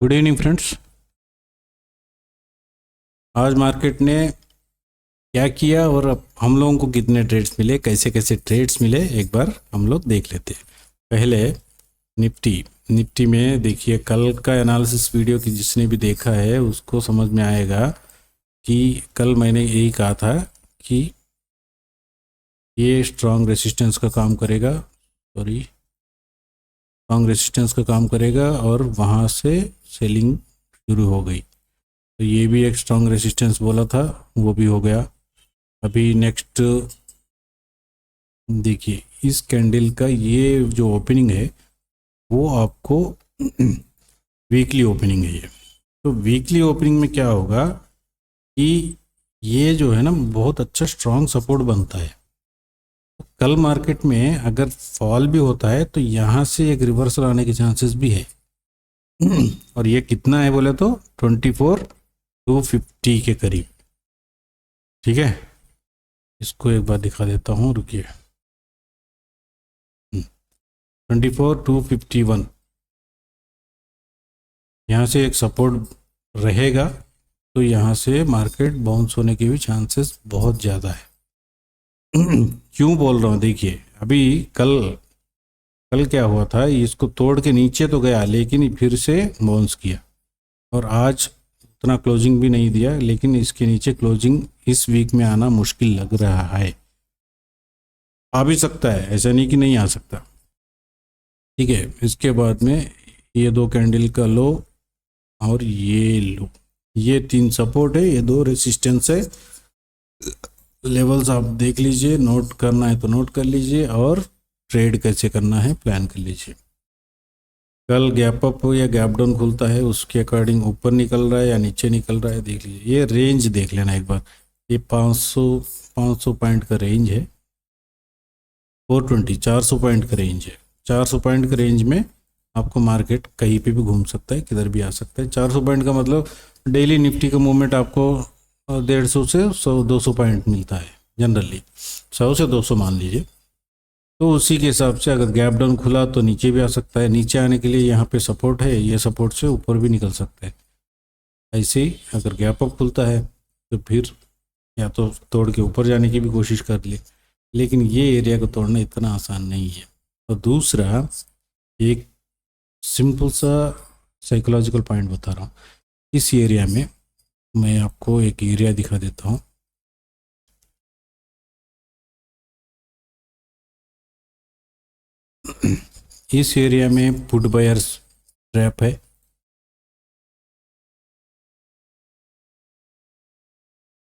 Good evening friends. आज market ने क्या किया और अब हम लोगों को कितने ट्रेड्स मिले, कैसे कैसे ट्रेड्स मिले, एक बार हम लोग देख लेते हैं। पहले निफ्टी निफ्टी में देखिए, कल का एनालिसिस वीडियो की जिसने भी देखा है उसको समझ में आएगा कि कल मैंने यही कहा था कि ये स्ट्रॉन्ग रेसिस्टेंस का काम करेगा, स्ट्रॉन्ग रेसिस्टेंस का काम करेगा और वहाँ से सेलिंग शुरू हो गई। तो ये भी एक स्ट्रॉन्ग रेसिस्टेंस बोला था, वो भी हो गया। अभी नेक्स्ट देखिए, इस कैंडल का ये जो ओपनिंग है वो आपको वीकली ओपनिंग है ये। तो वीकली ओपनिंग में क्या होगा कि ये जो है ना बहुत अच्छा स्ट्रॉन्ग सपोर्ट बनता है। कल मार्केट में अगर फॉल भी होता है तो यहाँ से एक रिवर्सल आने के चांसेस भी है। और ये कितना है बोले तो 24,250 के करीब। ठीक है, इसको एक बार दिखा देता हूँ, रुकिए। 24,251 यहाँ से एक सपोर्ट रहेगा, तो यहाँ से मार्केट बाउंस होने के भी चांसेस बहुत ज़्यादा है। क्यों बोल रहा हूँ, देखिए अभी कल क्या हुआ था, इसको तोड़ के नीचे तो गया लेकिन फिर से बाउंस किया और आज उतना क्लोजिंग भी नहीं दिया, लेकिन इसके नीचे क्लोजिंग इस वीक में आना मुश्किल लग रहा है। आ भी सकता है, ऐसा नहीं कि नहीं आ सकता। ठीक है, इसके बाद में ये दो कैंडल का लो और ये लो, ये तीन सपोर्ट है, ये दो रेसिस्टेंस है। लेवल्स आप देख लीजिए, नोट करना है तो नोट कर लीजिए और ट्रेड कैसे करना है प्लान कर लीजिए। कल गैप अप या गैप डाउन खुलता है, उसके अकॉर्डिंग ऊपर निकल रहा है या नीचे निकल रहा है, देख लीजिए। ये रेंज देख लेना एक बार, ये 500 पॉइंट का रेंज है, 400 पॉइंट का रेंज है। 400 पॉइंट के रेंज में आपको मार्केट कहीं पे भी घूम सकता है, किधर भी आ सकता है। 400 पॉइंट का मतलब डेली निफ्टी का मूवमेंट आपको 150 से 100-200 पॉइंट मिलता है जनरली, 100 से 200 मान लीजिए। तो उसी के हिसाब से अगर गैप डाउन खुला तो नीचे भी आ सकता है। नीचे आने के लिए यहाँ पे सपोर्ट है, ये सपोर्ट से ऊपर भी निकल सकता है। ऐसे ही अगर गैप अप खुलता है तो फिर या तो तोड़ के ऊपर जाने की भी कोशिश कर ले, लेकिन ये एरिया को तोड़ना इतना आसान नहीं है। और दूसरा एक सिंपल सा साइकोलॉजिकल पॉइंट बता रहा हूँ। इस एरिया में मैं आपको एक एरिया दिखा देता हूँ। इस एरिया में पुट बायर्स ट्रैप है,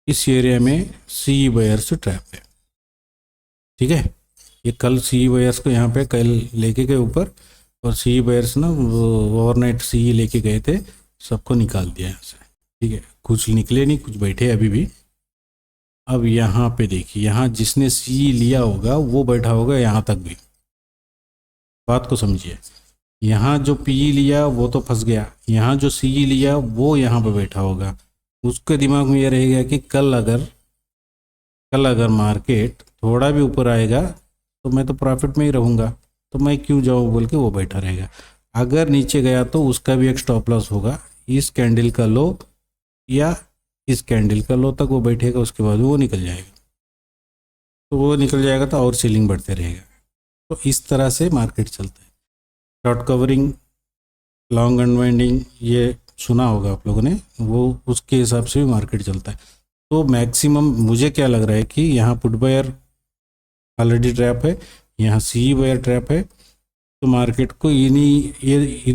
इस एरिया में सी बायर्स ट्रैप है। ठीक है, ये कल सी बायर्स को यहाँ पे कल लेके गए ऊपर, और सी बायर्स ना ओवरनाइट सी लेके गए थे, सबको निकाल दिया यहाँ से। ठीक है, कुछ निकले नहीं, कुछ बैठे अभी भी। अब यहाँ पे देखिए, यहाँ जिसने सी लिया होगा वो बैठा होगा यहाँ तक भी, बात को समझिए। यहाँ जो पी लिया वो तो फंस गया, यहाँ जो सी लिया वो यहाँ पे बैठा होगा। उसके दिमाग में ये रहेगा कि कल अगर मार्केट थोड़ा भी ऊपर आएगा तो मैं तो प्रॉफिट में ही रहूँगा, तो मैं क्यों जाऊँ बोल के वो बैठा रहेगा। अगर नीचे गया तो उसका भी एक स्टॉप लॉस होगा, इस कैंडल का लो या इस कैंडल का लो तक वो बैठेगा, उसके बाद वो निकल जाएगा। तो वो निकल जाएगा तो और सेलिंग बढ़ते रहेगा। तो इस तरह से मार्केट चलता है। शॉर्ट कवरिंग, लॉन्ग अनवाइंडिंग, ये सुना होगा आप लोगों ने, वो उसके हिसाब से भी मार्केट चलता है। तो मैक्सिमम मुझे क्या लग रहा है कि यहाँ पुट बायर ऑलरेडी ट्रैप है, यहाँ सी बायर ट्रैप है। तो मार्केट को ये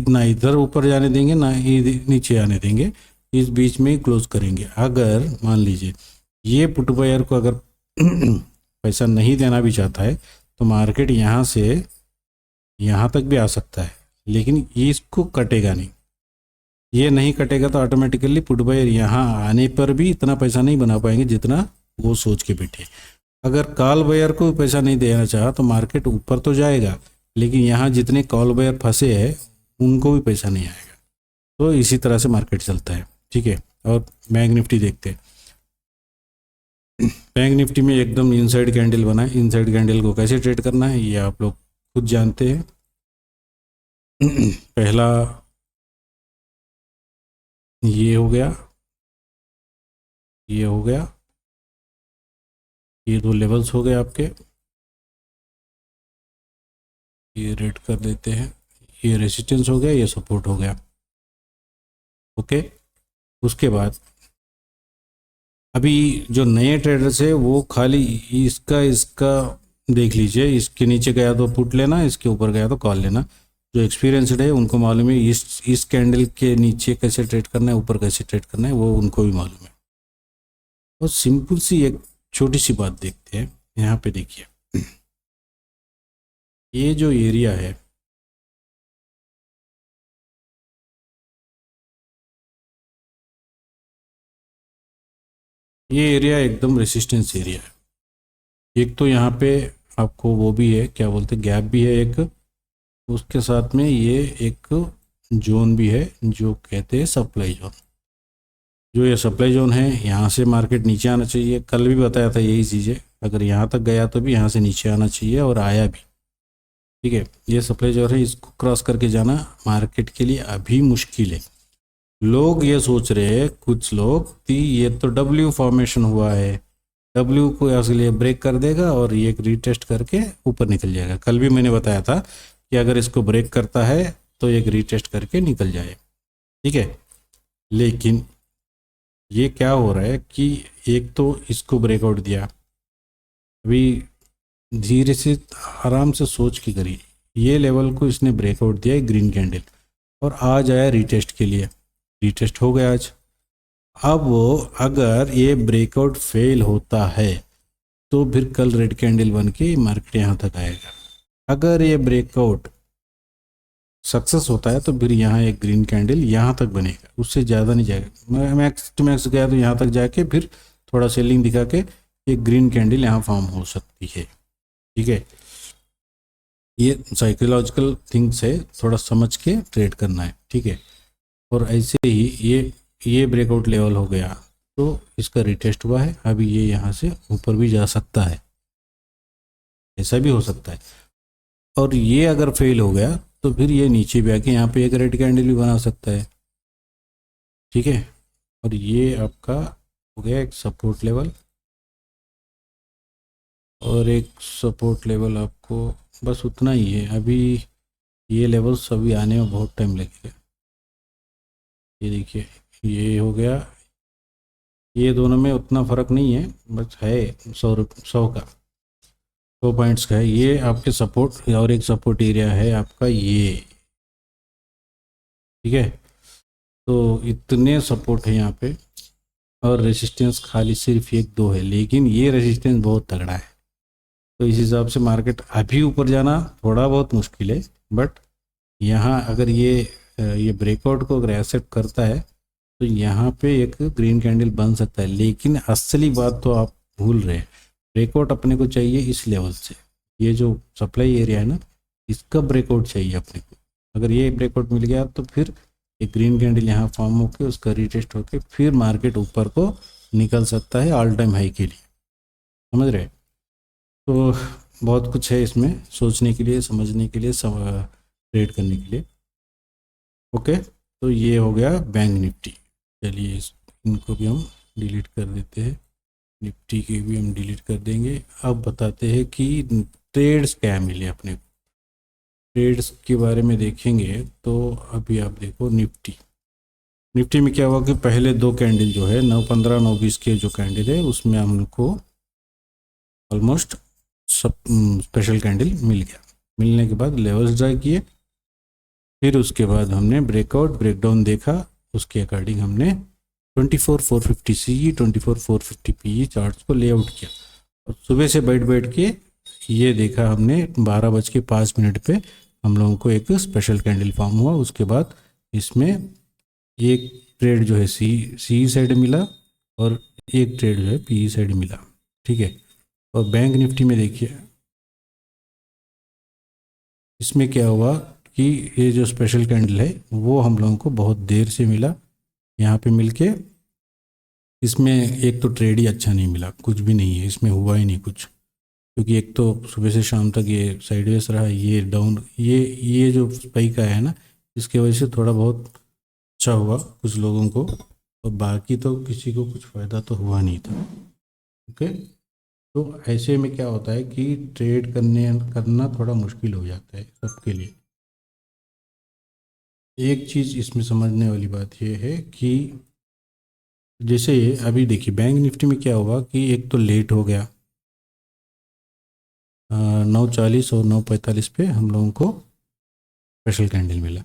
ना इधर ऊपर जाने देंगे ना नीचे आने देंगे, इस बीच में ही क्लोज करेंगे। अगर मान लीजिए ये पुट बायर को अगर पैसा नहीं देना भी चाहता है तो मार्केट यहाँ से यहाँ तक भी आ सकता है, लेकिन ये इसको कटेगा नहीं। ये नहीं कटेगा तो ऑटोमेटिकली पुट बायर यहाँ आने पर भी इतना पैसा नहीं बना पाएंगे जितना वो सोच के बैठे। अगर कॉल बायर को पैसा नहीं देना चाहा तो मार्केट ऊपर तो जाएगा, लेकिन यहाँ जितने कॉल बायर फंसे हैं उनको भी पैसा नहीं आएगा। तो इसी तरह से मार्केट चलता है। ठीक है, और बैंक निफ्टी देखते हैं। बैंक निफ्टी में एकदम इनसाइड कैंडल बना है, इनसाइड कैंडल को कैसे ट्रेड करना है ये आप लोग खुद जानते हैं। पहला ये हो गया, ये हो गया, ये दो लेवल्स हो गए आपके। ये रेड कर देते हैं, ये रेजिस्टेंस हो गया, ये सपोर्ट हो गया। ओके, उसके बाद अभी जो नए ट्रेडर्स है वो खाली इसका इसका देख लीजिए, इसके नीचे गया तो पुट लेना, इसके ऊपर गया तो कॉल लेना। जो एक्सपीरियंसड है उनको मालूम है इस कैंडल के नीचे कैसे ट्रेड करना है, ऊपर कैसे ट्रेड करना है, वो उनको भी मालूम है। और सिंपल सी एक छोटी सी बात देखते हैं, यहाँ पे देखिए ये जो एरिया है, ये एरिया एकदम रेसिस्टेंस एरिया है। एक तो यहाँ पे आपको वो भी है, क्या बोलते हैं, गैप भी है एक, उसके साथ में ये एक जोन भी है जो कहते हैं सप्लाई जोन। जो ये सप्लाई जोन है, यहाँ से मार्केट नीचे आना चाहिए। कल भी बताया था यही चीज़ें, अगर यहाँ तक गया तो भी यहाँ से नीचे आना चाहिए, और आया भी। ठीक है, ये सप्लाई जोन है, इसको क्रॉस करके जाना मार्केट के लिए अभी मुश्किल है। लोग ये सोच रहे हैं कुछ लोग कि ये तो डब्ल्यू फॉर्मेशन हुआ है, डब्ल्यू को इसलिए ब्रेक कर देगा और ये रीटेस्ट करके ऊपर निकल जाएगा। कल भी मैंने बताया था कि अगर इसको ब्रेक करता है तो एक रीटेस्ट करके निकल जाए। ठीक है, लेकिन ये क्या हो रहा है कि एक तो इसको ब्रेकआउट दिया, अभी धीरे से आराम से सोच के करिए, ये लेवल को इसने ब्रेकआउट दिया है ग्रीन कैंडल, और आज आया रीटेस्ट के लिए, रीटेस्ट हो गया आज। अब वो अगर ये ब्रेकआउट फेल होता है तो फिर कल रेड कैंडल बन के मार्केट यहाँ तक आएगा। अगर ये ब्रेकआउट सक्सेस होता है तो फिर यहाँ एक ग्रीन कैंडल यहाँ तक बनेगा, उससे ज़्यादा नहीं जाएगा। मैक्स टू मैक्स गया तो यहाँ तक जाके फिर थोड़ा सेलिंग दिखा के एक ग्रीन कैंडल यहाँ फॉर्म हो सकती है। ठीक है, ये साइकोलॉजिकल थिंग्स है, थोड़ा समझ के ट्रेड करना है। ठीक है, और ऐसे ही ये ब्रेकआउट लेवल हो गया तो इसका रिटेस्ट हुआ है, अभी ये यहाँ से ऊपर भी जा सकता है, ऐसा भी हो सकता है। और ये अगर फेल हो गया तो फिर ये नीचे भी आके यहाँ पे एक रेड कैंडल भी बना सकता है। ठीक है, और ये आपका हो गया एक सपोर्ट लेवल, और एक सपोर्ट लेवल आपको बस उतना ही है। अभी ये लेवल्स अभी आने में बहुत टाइम लगेगा। ये देखिए, ये हो गया, ये दोनों में उतना फ़र्क नहीं है, बस है 100 का, 100 पॉइंट्स का है। ये आपके सपोर्ट, और एक सपोर्ट एरिया है आपका ये। ठीक है, तो इतने सपोर्ट है यहाँ पे, और रेजिस्टेंस खाली सिर्फ एक दो है, लेकिन ये रेजिस्टेंस बहुत तगड़ा है। तो इस हिसाब से मार्केट अभी ऊपर जाना थोड़ा बहुत मुश्किल है, बट यहाँ अगर ये ब्रेकआउट को अगर एक्सेप्ट करता है तो यहाँ पे एक ग्रीन कैंडल बन सकता है। लेकिन असली बात तो आप भूल रहे हैं, ब्रेकआउट अपने को चाहिए इस लेवल से, ये जो सप्लाई एरिया है ना, इसका ब्रेकआउट चाहिए अपने को। अगर ये ब्रेकआउट मिल गया तो फिर एक ग्रीन कैंडल यहाँ फॉर्म होकर उसका रीटेस्ट होकर फिर मार्केट ऊपर को निकल सकता है ऑल टाइम हाई के लिए। समझ रहे? तो बहुत कुछ है इसमें सोचने के लिए, समझने के लिए, ट्रेड करने के लिए। ओके, तो ये हो गया बैंक निफ्टी। चलिए इनको भी हम डिलीट कर देते हैं, निफ्टी के भी हम डिलीट कर देंगे। अब बताते हैं कि ट्रेड्स क्या मिले अपने को। ट्रेड्स के बारे में देखेंगे तो अभी आप देखो निफ्टी में क्या हुआ कि पहले दो कैंडल जो है 9.15 9.20 के जो कैंडल है उसमें हमको ऑलमोस्ट सब स्पेशल कैंडल मिल गया। मिलने के बाद लेवल्स ड्रा किए, फिर उसके बाद हमने ब्रेकआउट ब्रेकडाउन देखा, उसके अकॉर्डिंग हमने 24,450 CE 24,450 PE चार्ट्स को लेआउट किया। और सुबह से बैठ बैठ के ये देखा हमने 12:05 पे हम लोगों को एक स्पेशल कैंडल फॉर्म हुआ। उसके बाद इसमें एक ट्रेड जो है सी साइड मिला और एक ट्रेड जो है PE साइड मिला। ठीक है, और बैंक निफ्टी में देखिए इसमें क्या हुआ कि ये जो स्पेशल कैंडल है वो हम लोगों को बहुत देर से मिला, यहाँ पे मिलके इसमें एक तो ट्रेड ही अच्छा नहीं मिला, कुछ भी नहीं है इसमें, हुआ ही नहीं कुछ। क्योंकि एक तो सुबह से शाम तक ये साइडवेज रहा, ये डाउन, ये जो स्पाइक आया है ना, इसके वजह से थोड़ा बहुत अच्छा हुआ कुछ लोगों को, और बाकी तो किसी को कुछ फ़ायदा तो हुआ नहीं था। ओके, तो ऐसे में क्या होता है कि ट्रेड करना थोड़ा मुश्किल हो जाता है सबके लिए। एक चीज़ इसमें समझने वाली बात यह है कि जैसे अभी देखिए बैंक निफ्टी में क्या हुआ कि एक तो लेट हो गया, 9:40 और 9:45 पे हम लोगों को स्पेशल कैंडल मिला।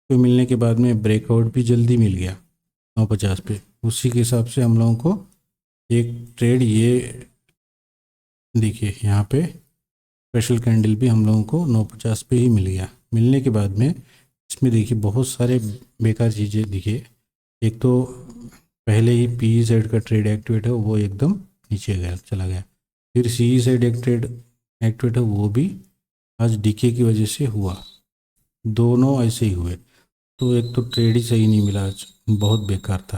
तो मिलने के बाद में ब्रेकआउट भी जल्दी मिल गया 9:50 पे। उसी के हिसाब से हम लोगों को एक ट्रेड ये देखिए यहाँ पे स्पेशल कैंडल भी हम लोगों को 9:50 पे ही मिल गया। मिलने के बाद में इसमें देखिए बहुत सारे बेकार चीज़ें दिखे। एक तो पहले ही पी साइड का ट्रेड एक्टिवेट है वो एकदम नीचे गया चला गया। फिर सी साइड एक ट्रेड एक्टिवेट है वो भी आज डीके की वजह से हुआ, दोनों ऐसे ही हुए। तो एक तो ट्रेड ही सही नहीं मिला आज, बहुत बेकार था।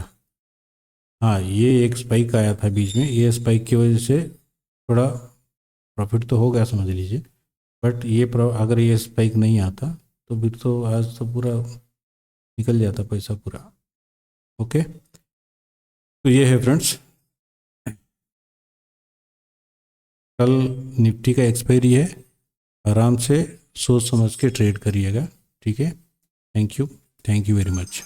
हाँ, ये एक स्पाइक आया था बीच में, ये स्पाइक की वजह से थोड़ा प्रॉफिट तो हो गया समझ लीजिए। बट ये अगर ये स्पाइक नहीं आता तो फिर तो आज तो पूरा निकल जाता पैसा पूरा। ओके, तो ये है फ्रेंड्स, कल निफ्टी का एक्सपायरी है, आराम से सोच समझ के ट्रेड करिएगा। ठीक है, थैंक यू वेरी मच।